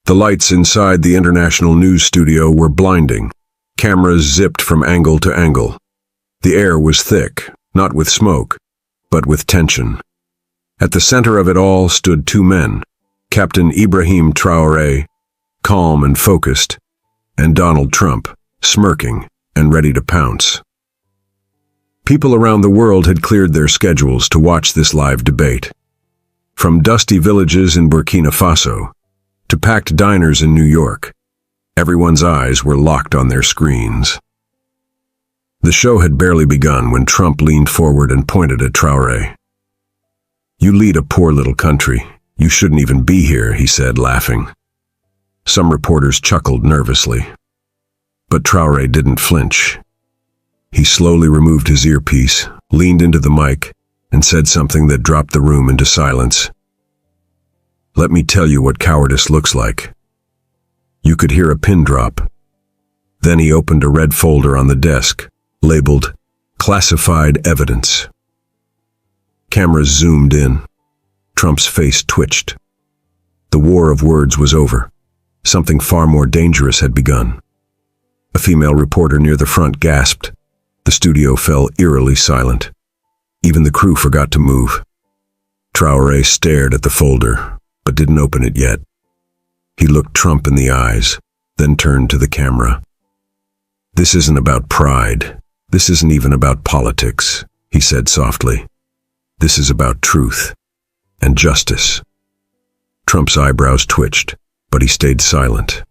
The lights inside the international news studio were blinding. Cameras zipped from angle to angle. The air was thick, not with smoke, but with tension. At the center of it all stood two men, Captain Ibrahim Traoré, calm and focused, and Donald Trump, smirking and ready to pounce. People around the world had cleared their schedules to watch this live debate. From dusty villages in Burkina Faso to packed diners in New York, everyone's eyes were locked on their screens. The show had barely begun when Trump leaned forward and pointed at Traoré. "You lead a poor little country. You shouldn't even be here," he said, laughing. Some reporters chuckled nervously. But Traoré didn't flinch. He slowly removed his earpiece, leaned into the mic, and said something that dropped the room into silence. "Let me tell you what cowardice looks like." You could hear a pin drop. Then he opened a red folder on the desk, labeled Classified Evidence. Cameras zoomed in. Trump's face twitched. The war of words was over. Something far more dangerous had begun. A female reporter near the front gasped. The studio fell eerily silent. Even the crew forgot to move. Traoré stared at the folder, but didn't open it yet. He looked Trump in the eyes, then turned to the camera. "This isn't about pride. This isn't even about politics," he said softly. "This is about truth and justice." Trump's eyebrows twitched, but he stayed silent.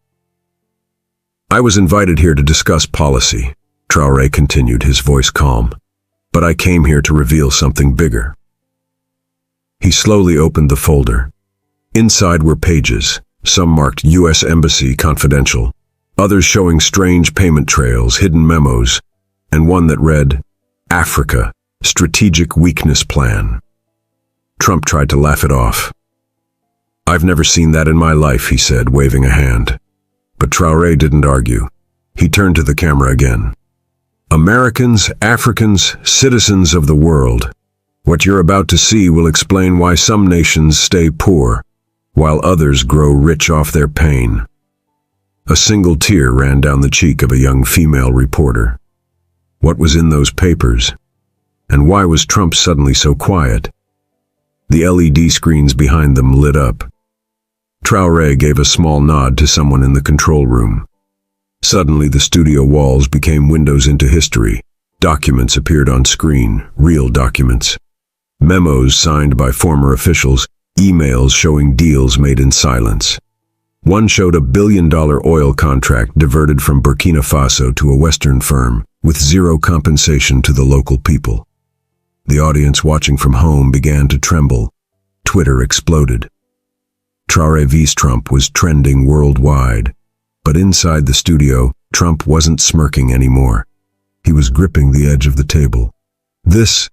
"I was invited here to discuss policy," Traoré continued, his voice calm. "But I came here to reveal something bigger." He slowly opened the folder. Inside were pages, some marked U.S. Embassy Confidential, others showing strange payment trails, hidden memos, and one that read, Africa, Strategic Weakness Plan. Trump tried to laugh it off. "I've never seen that in my life," he said, waving a hand. But Traoré didn't argue. He turned to the camera again. "Americans, Africans, citizens of the world, what you're about to see will explain why some nations stay poor, while others grow rich off their pain." A single tear ran down the cheek of a young female reporter. What was in those papers? And why was Trump suddenly so quiet? The LED screens behind them lit up. Traoré gave a small nod to someone in the control room. Suddenly, the studio walls became windows into history. Documents appeared on screen, real documents. Memos signed by former officials, emails showing deals made in silence. One showed a billion-dollar oil contract diverted from Burkina Faso to a Western firm, with zero compensation to the local people. The audience watching from home began to tremble. Twitter exploded. Traoré vs. Trump was trending worldwide. But inside the studio, Trump wasn't smirking anymore. He was gripping the edge of the table. This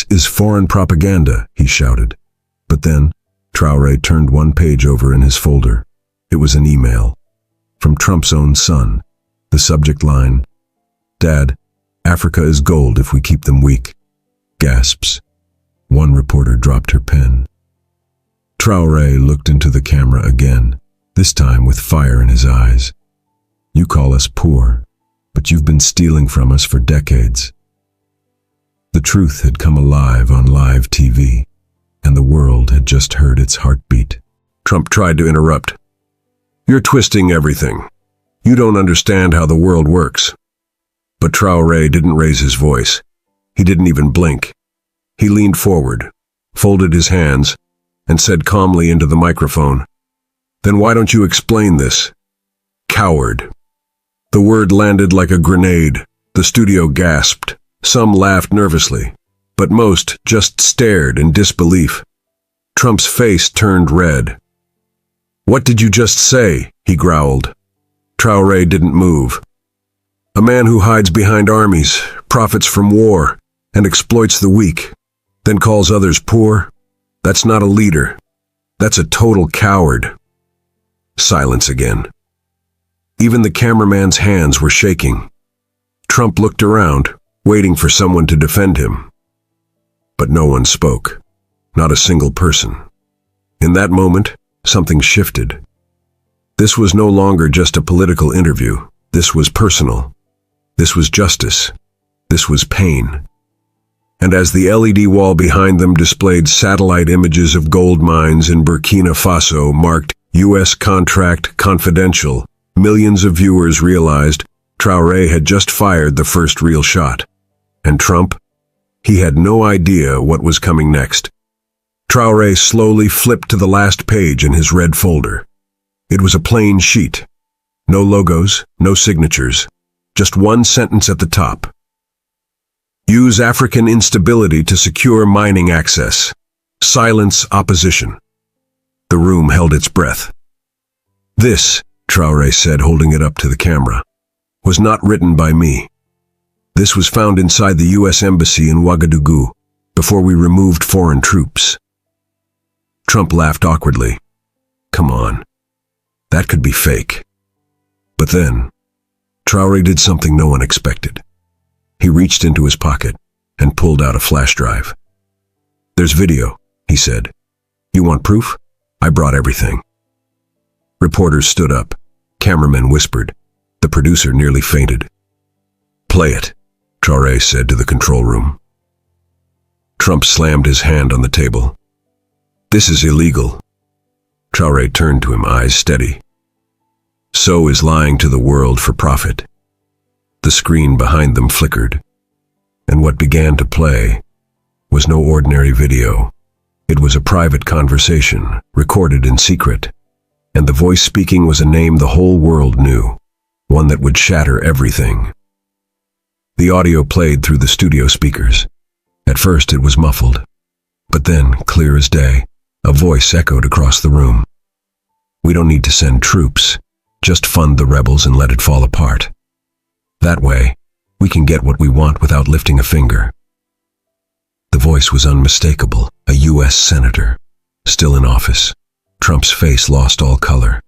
is foreign propaganda," he shouted. But then, Traoré turned one page over in his folder. It was an email. From Trump's own son. The subject line, "Dad, Africa is gold if we keep them weak." Gasps. One reporter dropped her pen. Traoré looked into the camera again, this time with fire in his eyes. "You call us poor, but you've been stealing from us for decades." The truth had come alive on live TV, and the world had just heard its heartbeat. Trump tried to interrupt. "You're twisting everything. You don't understand how the world works." But Traoré didn't raise his voice. He didn't even blink. He leaned forward, folded his hands, and said calmly into the microphone, "Then why don't you explain this?" "Coward." The word landed like a grenade. The studio gasped. Some laughed nervously, but most just stared in disbelief. Trump's face turned red. "What did you just say?" he growled. Traoré didn't move. "A man who hides behind armies, profits from war, and exploits the weak, then calls others poor? That's not a leader. That's a total coward." Silence again. Even the cameraman's hands were shaking. Trump looked around, waiting for someone to defend him. But no one spoke. Not a single person. In that moment, something shifted. This was no longer just a political interview. This was personal. This was justice. This was pain. And as the LED wall behind them displayed satellite images of gold mines in Burkina Faso marked U.S. contract confidential, millions of viewers realized Traoré had just fired the first real shot. And Trump? He had no idea what was coming next. Traoré slowly flipped to the last page in his red folder. It was a plain sheet. No logos, no signatures. Just one sentence at the top. Use African instability to secure mining access. Silence opposition. The room held its breath. This, Traoré said, holding it up to the camera, was not written by me. This was found inside the U.S. Embassy in Ouagadougou before we removed foreign troops. Trump laughed awkwardly. Come on. That could be fake. But then, Traoré did something no one expected. He reached into his pocket and pulled out a flash drive. There's video, he said. You want proof? I brought everything. Reporters stood up. Cameramen whispered. The producer nearly fainted. Play it, Traoré said to the control room. Trump slammed his hand on the table. This is illegal. Traoré turned to him, eyes steady. So is lying to the world for profit. The screen behind them flickered, and what began to play was no ordinary video. It was a private conversation, recorded in secret, and the voice speaking was a name the whole world knew, one that would shatter everything. The audio played through the studio speakers. At first it was muffled, but then, clear as day, a voice echoed across the room. We don't need to send troops, just fund the rebels and let it fall apart. That way, we can get what we want without lifting a finger. The voice was unmistakable, a U.S. senator, still in office. Trump's face lost all color.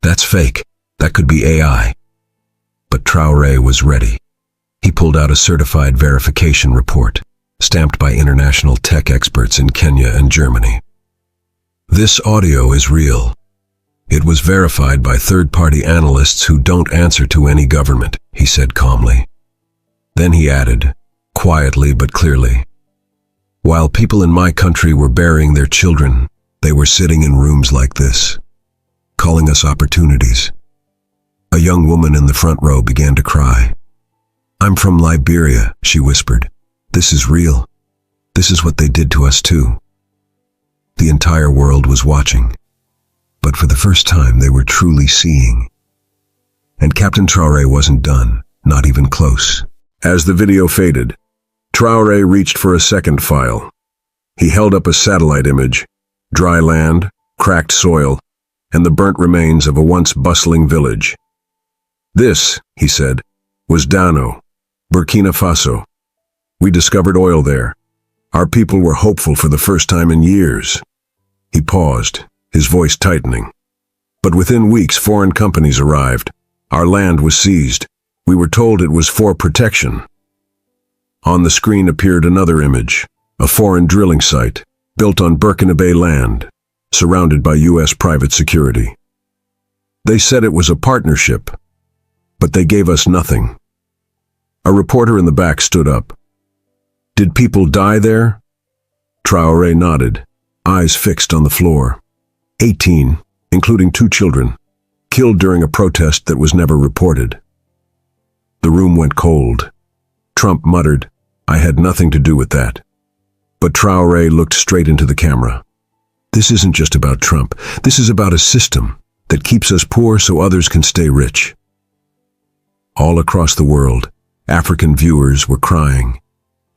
That's fake. That could be AI. But Traoré was ready. He pulled out a certified verification report, stamped by international tech experts in Kenya and Germany. This audio is real. It was verified by third-party analysts who don't answer to any government, he said calmly. Then he added, quietly but clearly, while people in my country were burying their children, they were sitting in rooms like this, calling us opportunities. A young woman in the front row began to cry. I'm from Liberia, she whispered. This is real. This is what they did to us too. The entire world was watching, but for the first time they were truly seeing. And Captain Traoré wasn't done, not even close. As the video faded, Traoré reached for a second file. He held up a satellite image, dry land, cracked soil, and the burnt remains of a once bustling village. This, he said, was Dano, Burkina Faso. We discovered oil there. Our people were hopeful for the first time in years. He paused, his voice tightening. But within weeks, foreign companies arrived. Our land was seized. We were told it was for protection. On the screen appeared another image, a foreign drilling site, built on Burkina land, surrounded by U.S. private security. They said it was a partnership, but they gave us nothing. A reporter in the back stood up. Did people die there? Traoré nodded, eyes fixed on the floor. 18, including 2 children, killed during a protest that was never reported. The room went cold. Trump muttered, I had nothing to do with that. But Traoré looked straight into the camera. This isn't just about Trump. This is about a system that keeps us poor so others can stay rich. All across the world, African viewers were crying,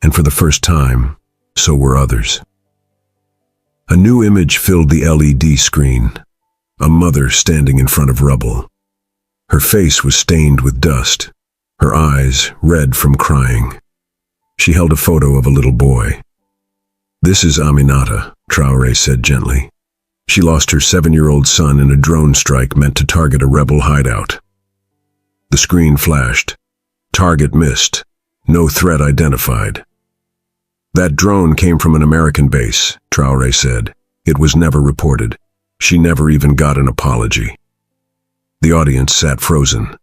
and for the first time, so were others. A new image filled the LED screen, a mother standing in front of rubble. Her face was stained with dust, her eyes red from crying. She held a photo of a little boy. This is Aminata, Traoré said gently. She lost her 7-year-old son in a drone strike meant to target a rebel hideout. The screen flashed. Target missed. No threat identified. That drone came from an American base, Traoré said. It was never reported. She never even got an apology. The audience sat frozen.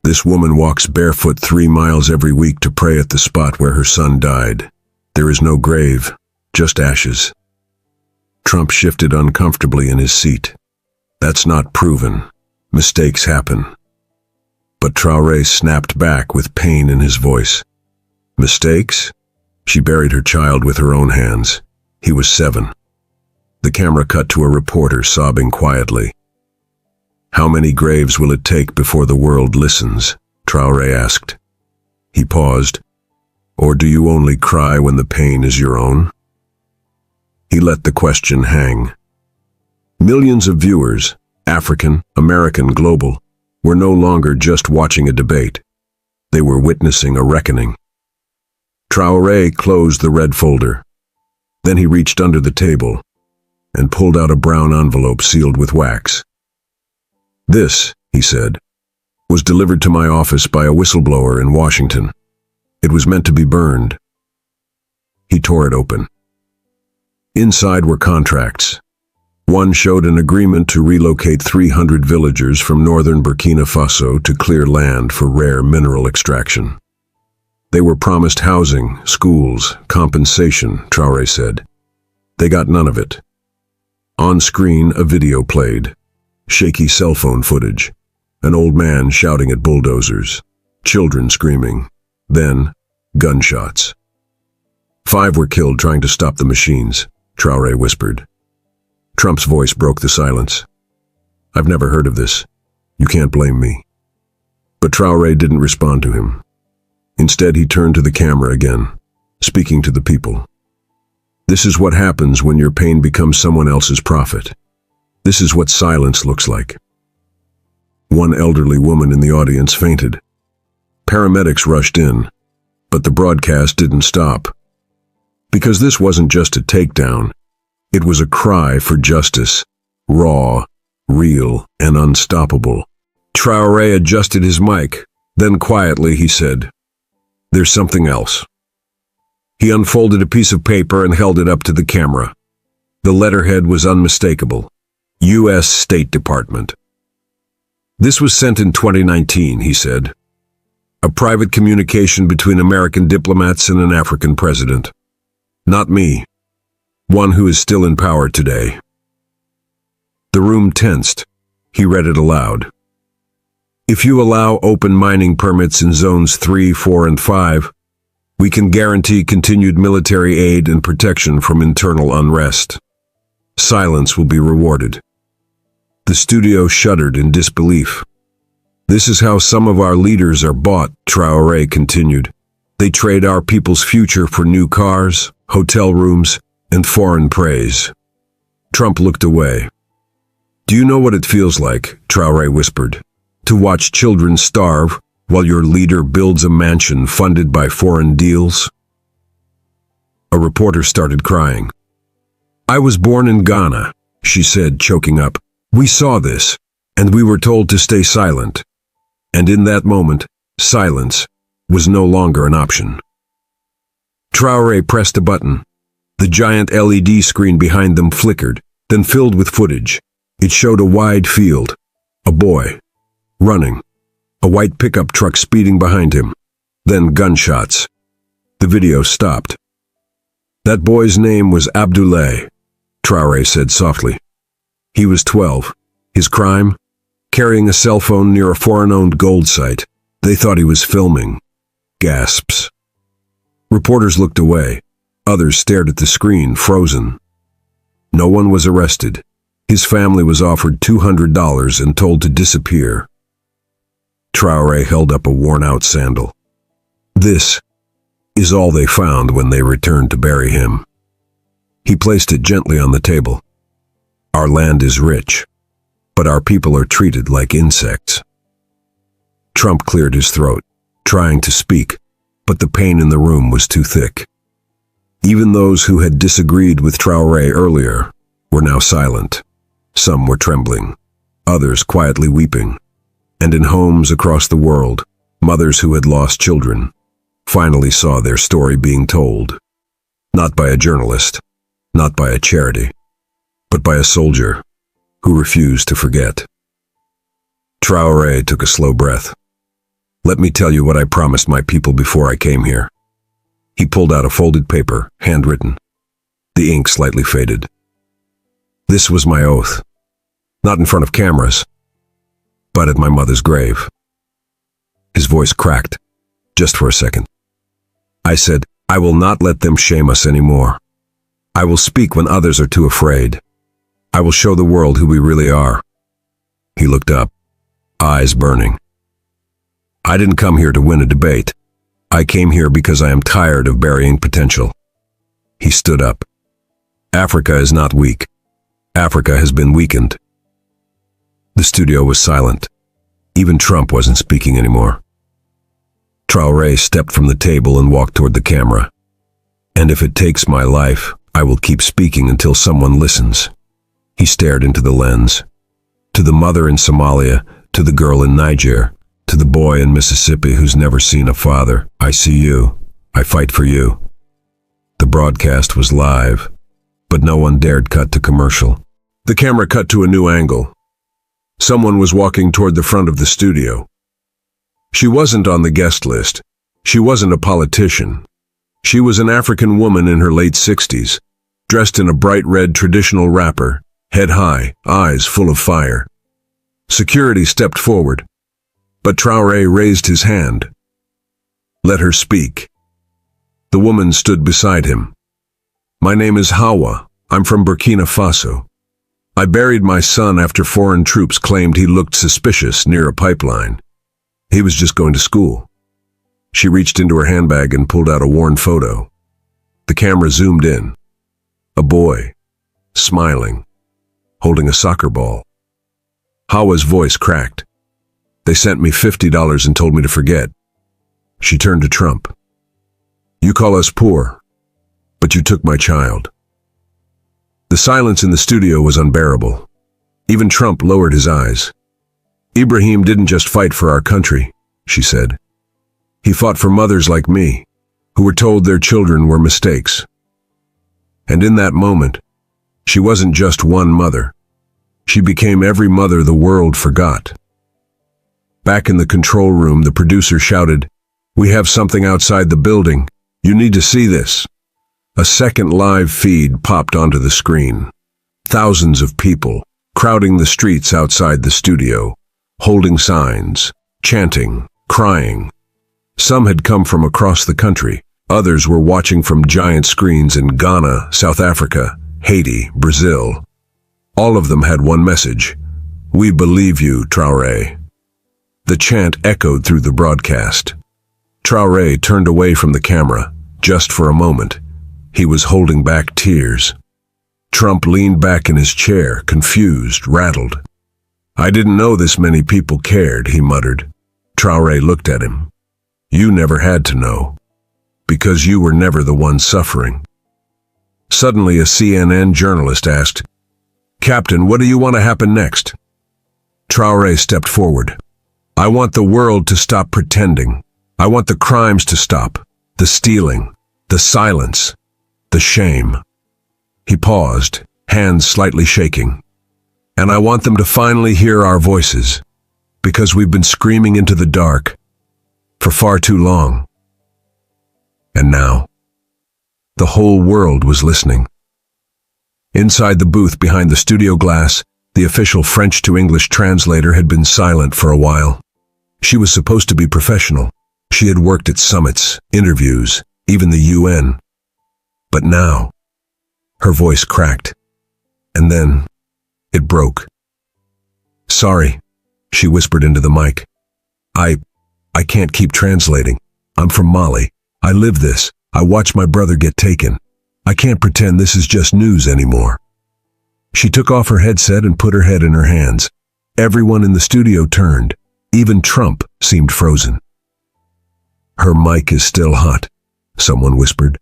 This woman walks barefoot 3 miles every week to pray at the spot where her son died. There is no grave, just ashes. Trump shifted uncomfortably in his seat. That's not proven. Mistakes happen. But Traoré snapped back with pain in his voice. Mistakes? She buried her child with her own hands. He was 7. The camera cut to a reporter sobbing quietly. How many graves will it take before the world listens? Traoré asked. He paused. Or do you only cry when the pain is your own? He let the question hang. Millions of viewers, African, American, global, were no longer just watching a debate. They were witnessing a reckoning. Traoré closed the red folder. Then he reached under the table and pulled out a brown envelope sealed with wax. This, he said, was delivered to my office by a whistleblower in Washington. It was meant to be burned. He tore it open. Inside were contracts. One showed an agreement to relocate 300 villagers from northern Burkina Faso to clear land for rare mineral extraction. They were promised housing, schools, compensation, Traoré said. They got none of it. On screen, a video played. Shaky cell phone footage. An old man shouting at bulldozers. Children screaming. Then, gunshots. 5 were killed trying to stop the machines, Traoré whispered. Trump's voice broke the silence. I've never heard of this. You can't blame me. But Traoré didn't respond to him. Instead, he turned to the camera again, speaking to the people. This is what happens when your pain becomes someone else's profit. This is what silence looks like. One elderly woman in the audience fainted. Paramedics rushed in, but the broadcast didn't stop. Because this wasn't just a takedown, it was a cry for justice, raw, real, and unstoppable. Traoré adjusted his mic. Then quietly he said, "There's something else." He unfolded a piece of paper and held it up to the camera. The letterhead was unmistakable. U.S. State Department. This was sent in 2019, he said. A private communication between American diplomats and an African president. Not me. One who is still in power today. The room tensed. He read it aloud. If you allow open mining permits in zones 3, 4, and 5, we can guarantee continued military aid and protection from internal unrest. Silence will be rewarded. The studio shuddered in disbelief. This is how some of our leaders are bought, Traoré continued. They trade our people's future for new cars, hotel rooms, and foreign praise. Trump looked away. Do you know what it feels like, Traoré whispered, to watch children starve while your leader builds a mansion funded by foreign deals? A reporter started crying. I was born in Ghana, she said, choking up. We saw this, and we were told to stay silent. And in that moment, silence was no longer an option. Traoré pressed a button. The giant LED screen behind them flickered, then filled with footage. It showed a wide field. A boy. Running. A white pickup truck speeding behind him. Then gunshots. The video stopped. That boy's name was Abdoulaye, Traoré said softly. He was 12. His crime? Carrying a cell phone near a foreign-owned gold site. They thought he was filming. Gasps. Reporters looked away. Others stared at the screen, frozen. No one was arrested. His family was offered $200 and told to disappear. Traoré held up a worn-out sandal. This is all they found when they returned to bury him. He placed it gently on the table. Our land is rich, but our people are treated like insects. Trump cleared his throat, trying to speak, but the pain in the room was too thick. Even those who had disagreed with Traoré earlier were now silent. Some were trembling, others quietly weeping. And in homes across the world, mothers who had lost children finally saw their story being told. Not by a journalist, not by a charity, but by a soldier who refused to forget. Traoré took a slow breath. Let me tell you what I promised my people before I came here. He pulled out a folded paper, handwritten. The ink slightly faded. This was my oath. Not in front of cameras, but at my mother's grave. His voice cracked, just for a second. I said, I will not let them shame us anymore. I will speak when others are too afraid. I will show the world who we really are. He looked up, eyes burning. I didn't come here to win a debate. I came here because I am tired of burying potential. He stood up. Africa is not weak. Africa has been weakened. The studio was silent. Even Trump wasn't speaking anymore. Traoré stepped from the table and walked toward the camera. And if it takes my life, I will keep speaking until someone listens. He stared into the lens. To the mother in Somalia, to the girl in Niger, to the boy in Mississippi who's never seen a father, I see you. I fight for you. The broadcast was live, but no one dared cut to commercial. The camera cut to a new angle. Someone was walking toward the front of the studio. She wasn't on the guest list. She wasn't a politician. She was an African woman in her late 60s, dressed in a bright red traditional wrapper, head high, eyes full of fire. Security stepped forward, but Traoré raised his hand. Let her speak. The woman stood beside him. My name is Hawa. I'm from Burkina Faso. I buried my son after foreign troops claimed he looked suspicious near a pipeline. He was just going to school. She reached into her handbag and pulled out a worn photo. The camera zoomed in. A boy, smiling, holding a soccer ball. Hawa's voice cracked. They sent me $50 and told me to forget. She turned to Trump. You call us poor, but you took my child. The silence in the studio was unbearable. Even Trump lowered his eyes. Ibrahim didn't just fight for our country, she said. He fought for mothers like me, who were told their children were mistakes. And in that moment, she wasn't just one mother. She became every mother the world forgot. Back in the control room, the producer shouted, We have something outside the building. You need to see this. A second live feed popped onto the screen. Thousands of people crowding the streets outside the studio, holding signs, chanting, crying. Some had come from across the country. Others were watching from giant screens in Ghana, South Africa, Haiti, Brazil. All of them had one message. We believe you, Traoré. The chant echoed through the broadcast. Traoré turned away from the camera, just for a moment. He was holding back tears. Trump leaned back in his chair, confused, rattled. I didn't know this many people cared, he muttered. Traoré looked at him. You never had to know, because you were never the one suffering. Suddenly, a CNN journalist asked, Captain, what do you want to happen next? Traoré stepped forward. I want the world to stop pretending. I want the crimes to stop, the stealing, the silence, the shame. He paused, hands slightly shaking. And I want them to finally hear our voices, because we've been screaming into the dark for far too long. And now, the whole world was listening. Inside the booth behind the studio glass, the official French to English translator had been silent for a while. She was supposed to be professional. She had worked at summits, interviews, even the UN. But now, her voice cracked. And then, it broke. Sorry, she whispered into the mic. I can't keep translating. I'm from Mali. I live this. I watch my brother get taken. I can't pretend this is just news anymore. She took off her headset and put her head in her hands. Everyone in the studio turned. Even Trump seemed frozen. Her mic is still hot, someone whispered.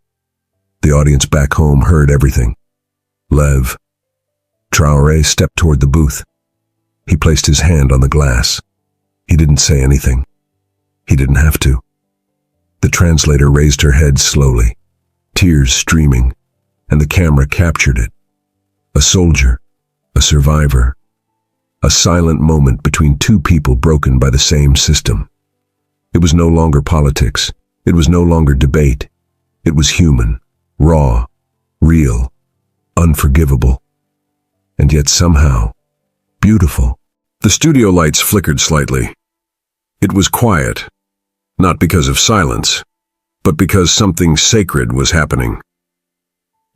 The audience back home heard everything. Lev. Traoré stepped toward the booth. He placed his hand on the glass. He didn't say anything. He didn't have to. The translator raised her head slowly, tears streaming, and the camera captured it. A soldier, a survivor, a silent moment between two people broken by the same system. It was no longer politics. It was no longer debate. It was human, raw, real, unforgivable, and yet somehow beautiful. The studio lights flickered slightly. It was quiet, not because of silence, but because something sacred was happening.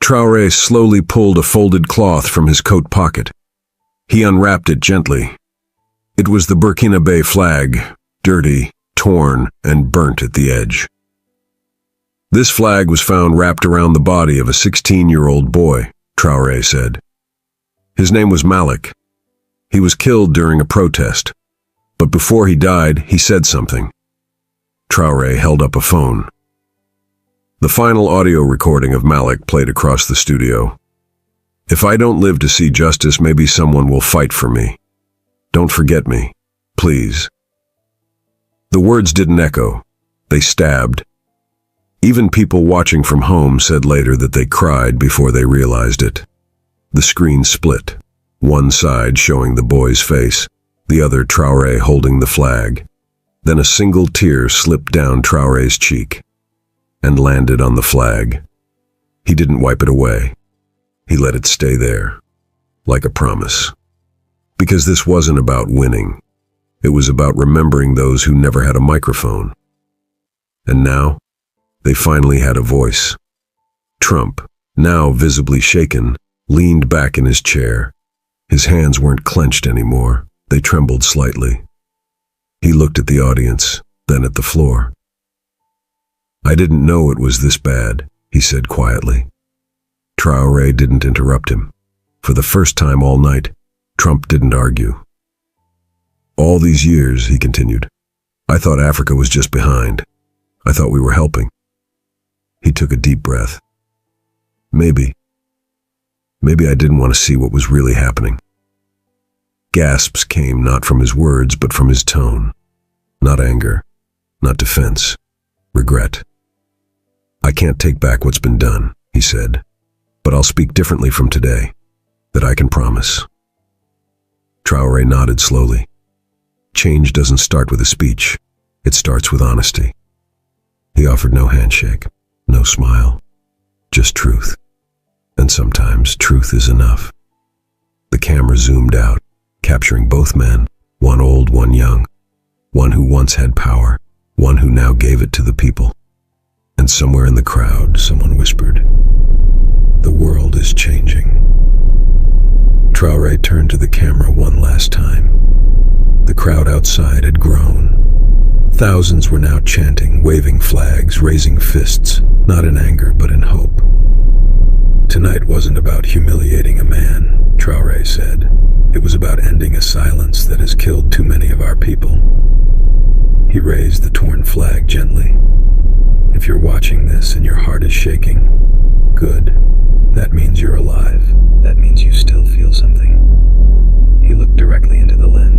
Traoré slowly pulled a folded cloth from his coat pocket. He unwrapped it gently. It was the Burkina Faso flag, dirty, torn, and burnt at the edge. This flag was found wrapped around the body of a 16-year-old boy, Traoré said. His name was Malik. He was killed during a protest, but before he died, he said something. Traoré held up a phone. The final audio recording of Malik played across the studio. "If I don't live to see justice, maybe someone will fight for me. Don't forget me, please." The words didn't echo. They stabbed. Even people watching from home said later that they cried before they realized it. The screen split, one side showing the boy's face, the other Traoré holding the flag. Then a single tear slipped down Traoré's cheek and landed on the flag. He didn't wipe it away. He let it stay there, like a promise. Because this wasn't about winning. It was about remembering those who never had a microphone. And now, they finally had a voice. Trump, now visibly shaken, leaned back in his chair. His hands weren't clenched anymore. They trembled slightly. He looked at the audience, then at the floor. "I didn't know it was this bad," he said quietly. Traoré didn't interrupt him. For the first time all night, Trump didn't argue. "All these years," he continued, "I thought Africa was just behind. I thought we were helping." He took a deep breath. Maybe I didn't want to see what was really happening. Gasps came not from his words, but from his tone. Not anger, not defense, regret. "I can't take back what's been done," he said, "but I'll speak differently from today. That I can promise." Traoré nodded slowly. Change doesn't start with a speech. It starts with honesty. He offered no handshake, no smile, just truth. And sometimes truth is enough. The camera zoomed out, capturing both men, one old, one young, one who once had power, one who now gave it to the people. And somewhere in the crowd, someone whispered, "The world is changing." Traoré turned to the camera one last time. The crowd outside had grown. Thousands were now chanting, waving flags, raising fists, not in anger but in hope. "Tonight wasn't about humiliating a man," Traoré said. "It was about ending a silence that has killed too many of our people." He raised the torn flag gently. "If you're watching this and your heart is shaking, good. That means you're alive. That means you still feel something." He looked directly into the lens.